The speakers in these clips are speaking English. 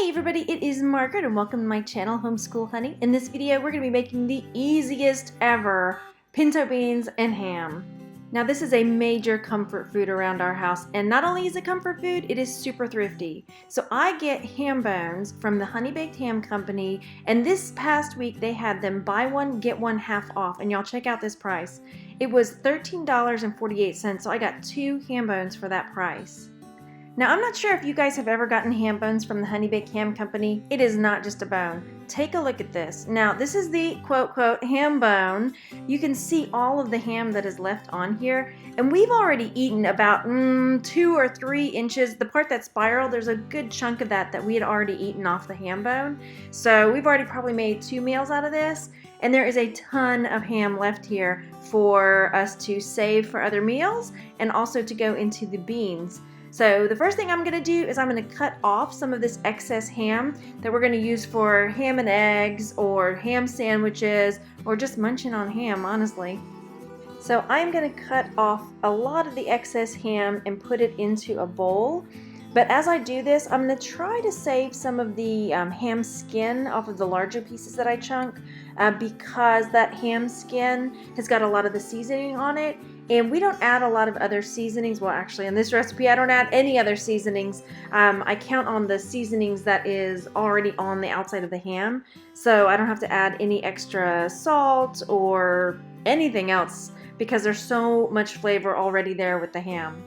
Hey everybody, it is Margaret and welcome to my channel, Homeschool Honey. In this video, we're going to be making the easiest ever pinto beans and ham. Now this is a major comfort food around our house, and not only is it comfort food, it is super thrifty. So I get ham bones from the Honeybaked ham company, and this past week they had them buy one, get one half off, and y'all check out this price. It was $13.48, so I got 2 ham bones for that price. Now, I'm not sure if you guys have ever gotten ham bones from the Honeybaked ham company. It is not just a bone. Take a look at this. Now, this is the quote ham bone. You can see all of the ham that is left on here, and we've already eaten about 2 or 3 inches. The part that's spiral, there's a good chunk of that we had already eaten off the ham bone. So we've already probably made 2 meals out of this, and there is a ton of ham left here for us to save for other meals and also to go into the beans. So the first thing I'm going to do is I'm going to cut off some of this excess ham that we're going to use for ham and eggs or ham sandwiches or just munching on ham, honestly. So I'm going to cut off a lot of the excess ham and put it into a bowl. But as I do this, I'm going to try to save some of the ham skin off of the larger pieces that I chunk because that ham skin has got a lot of the seasoning on it. And we don't add a lot of other seasonings. Well, actually, in this recipe, I don't add any other seasonings. I count on the seasonings that is already on the outside of the ham. So I don't have to add any extra salt or anything else because there's so much flavor already there with the ham.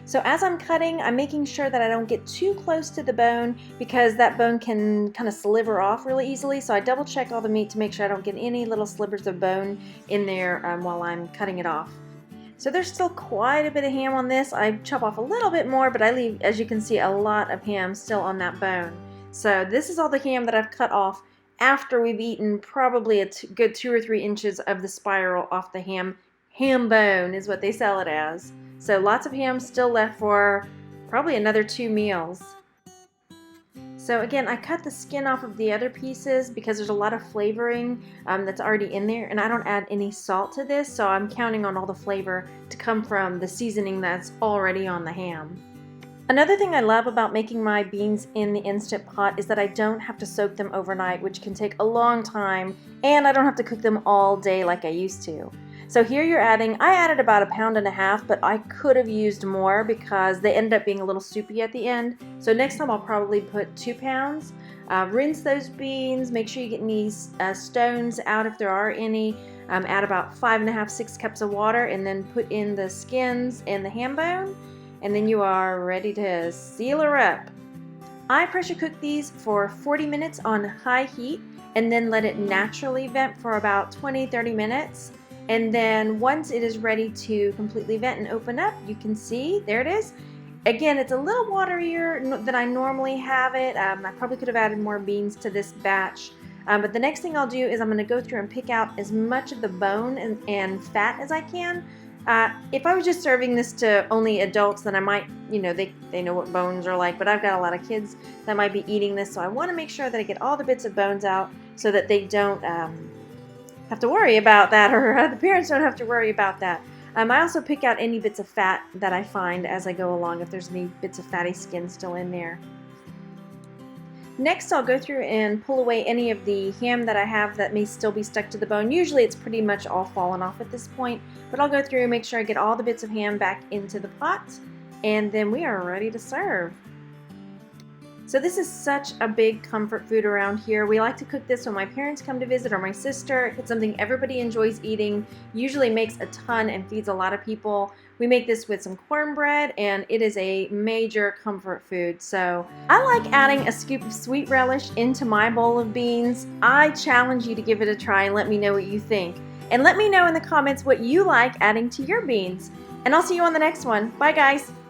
So as I'm cutting, I'm making sure that I don't get too close to the bone because that bone can kind of sliver off really easily. So I double check all the meat to make sure I don't get any little slivers of bone in there while I'm cutting it off. So there's still quite a bit of ham on this. I chop off a little bit more, but I leave, as you can see, a lot of ham still on that bone. So this is all the ham that I've cut off after we've eaten probably a good 2 or 3 inches of the spiral off the ham. Ham bone is what they sell it as. So lots of ham still left for probably another 2 meals. So again, I cut the skin off of the other pieces because there's a lot of flavoring that's already in there, and I don't add any salt to this, so I'm counting on all the flavor to come from the seasoning that's already on the ham. Another thing I love about making my beans in the Instant Pot is that I don't have to soak them overnight, which can take a long time, and I don't have to cook them all day like I used to. So here I added about 1.5 pounds, but I could have used more because they ended up being a little soupy at the end. So next time I'll probably put 2 pounds. Rinse those beans, make sure you get any stones out if there are any. Add about 5.5–6 cups of water and then put in the skins and the ham bone. And then you are ready to seal her up. I pressure cook these for 40 minutes on high heat and then let it naturally vent for about 20–30 minutes. And then once it is ready to completely vent and open up, you can see, there it is. Again, it's a little waterier than I normally have it. I probably could have added more beans to this batch. But the next thing I'll do is I'm going to go through and pick out as much of the bone and fat as I can. If I was just serving this to only adults, then I might, they know what bones are like, but I've got a lot of kids that might be eating this, so I want to make sure that I get all the bits of bones out so that they don't have to worry about that, or the parents don't have to worry about that. I also pick out any bits of fat that I find as I go along if there's any bits of fatty skin still in there. Next, I'll go through and pull away any of the ham that I have that may still be stuck to the bone. Usually it's pretty much all fallen off at this point, but I'll go through and make sure I get all the bits of ham back into the pot, and then we are ready to serve. So this is such a big comfort food around here. We like to cook this when my parents come to visit or my sister. It's something everybody enjoys eating, usually makes a ton and feeds a lot of people. We make this with some cornbread, and it is a major comfort food. So I like adding a scoop of sweet relish into my bowl of beans. I challenge you to give it a try and let me know what you think. And let me know in the comments what you like adding to your beans. And I'll see you on the next one. Bye guys.